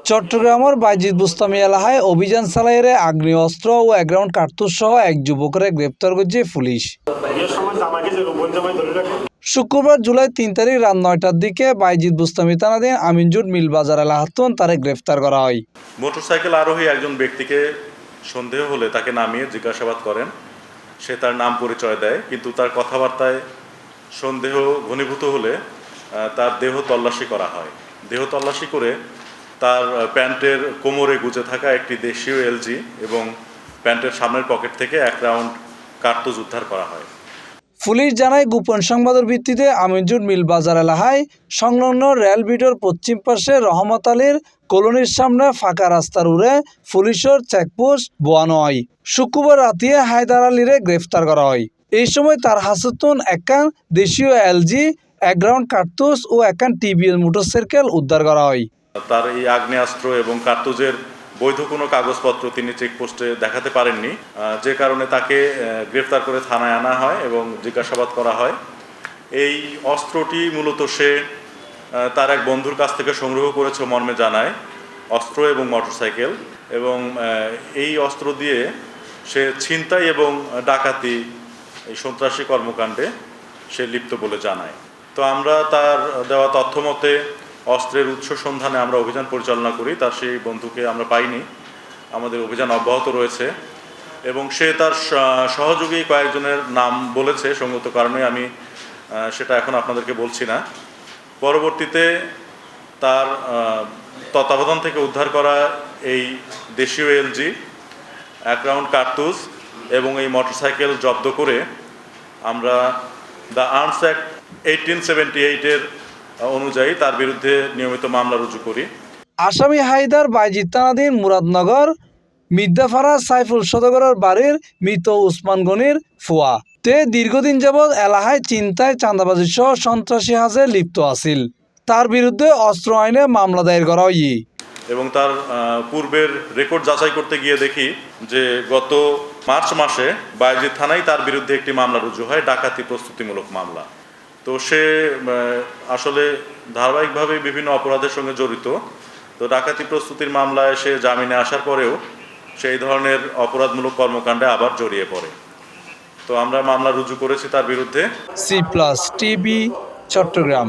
চট্টগ্রামের বাইজিদ বুস্তামি এলাকায় অভিযান চালাইয়ে আগ্নেয় অস্ত্র ও এক রাউন্ড কার্তুজ সহ এক যুবকরে গ্রেপ্তার করেছে পুলিশ। শুক্রবার জুলাই ৩ তারিখ রাত ৯টার দিকে বাইজিদ বুস্তামি থানাধীন আমিনজুট মিল বাজার এলাকাতুন তারে গ্রেপ্তার করা হয়। মোটরসাইকেল আরোহী একজন ব্যক্তিকে সন্দেহ হলে তাকে নামিয়ে জিজ্ঞাসাবাদ করেন। সে তার নাম পরিচয় দেয়, কিন্তু তার কথাবার্তায় সন্দেহ ঘনীভূত হলে তার দেহ তল্লাশি করা হয়। দেহ তল্লাশি করে তার প্যান্টের কোমরে গুজে থাকা একটি দেশীয় এলজি এবং প্যান্টের সামনের পকেট থেকে এক রাউন্ড কার্তুজ উদ্ধার করা হয়। পুলিশ জানায় গোপন সংবাদের ভিত্তিতে আমিনজুট মিল বাজার এলাকায় সংলগ্ন রেল বিটোর পশ্চিম পাশে রহমত আলীর কলোনির সামনে ফাঁকা রাস্তার উড়ে পুলিশের চেকপোস্ট বোয়ানো হয়। শুক্রবার রাতে হায়দার আলীরে গ্রেফতার করা হয়। এই সময় তার হাসতুন একখান দেশীয় এলজি, এক রাউন্ড কার্তুজ ও একখান টিভিএস মোটরসাইকেল উদ্ধার করা হয়। তার এই আগ্নেয়াস্ত্র এবং কার্তুজের বৈধ কোনো কাগজপত্র তিনি চেকপোস্টে দেখাতে পারেননি, যে কারণে তাকে গ্রেফতার করে থানায় আনা হয় এবং জিজ্ঞাসাবাদ করা হয়। এই অস্ত্রটি মূলত সে তার এক বন্ধুর কাছ থেকে সংগ্রহ করেছে মর্মে জানায়, অস্ত্র এবং মোটরসাইকেল, এবং এই অস্ত্র দিয়ে সে ছিনতাই এবং ডাকাতি, এই সন্ত্রাসী কর্মকাণ্ডে সে লিপ্ত বলে জানায়। তো আমরা তার দেওয়া তথ্য মতে অস্ত্রের উৎস সন্ধানে আমরা অভিযান পরিচালনা করি। তার সেই বন্ধুকে আমরা পাইনি, আমাদের অভিযান অব্যাহত রয়েছে এবং সে তার সহযোগী কয়েকজনের নাম বলেছে। সঙ্গত কারণে আমি সেটা এখন আপনাদেরকে বলছি না। পরবর্তীতে তার তত্ত্বাবধান থেকে উদ্ধার করা এই দেশীয় এলজি, এক রাউন্ড কার্তুজ এবং এই মোটরসাইকেল জব্দ করে আমরা দ্য আর্মস অ্যাক্ট 1878-এর অনুযায়ী তার বিরুদ্ধে নিয়মিত মামলা রুজু করি। আসামি হায়দার বাইজিদ থানাধীন মুরাদনগর মির্জাপাড়া সাইফুল সদগরের বাড়ির মৃত উসমান গনির ফুয়া। তে দীর্ঘদিন যাবৎ এলাকায় চিন্তায় চাঁদাবাজি সহ সন্ত্রাসী হাজে লিপ্ত আছিল। তার বিরুদ্ধে অস্ত্র আইনে মামলা দায়ের করা হয়। এবং তার পূর্বের রেকর্ড যাচাই করতে গিয়ে দেখি যে গত মার্চ মাসে বাইজিদ থানায় তার বিরুদ্ধে একটি মামলা রুজু হয়, ডাকাতি প্রস্তুতিমূলক মামলা। তো সে আসলে ধারাবাহিকভাবে বিভিন্ন অপরাধের সঙ্গে জড়িত। তো ডাকাতি প্রস্তুতির মামলায় সে জামিনে আসার পরেও সেই ধরনের অপরাধমূলক কর্মকাণ্ডে আবার জড়িয়ে পড়ে। তো আমরা মামলা রুজু করেছি তার বিরুদ্ধে। C+ TV Chittagong.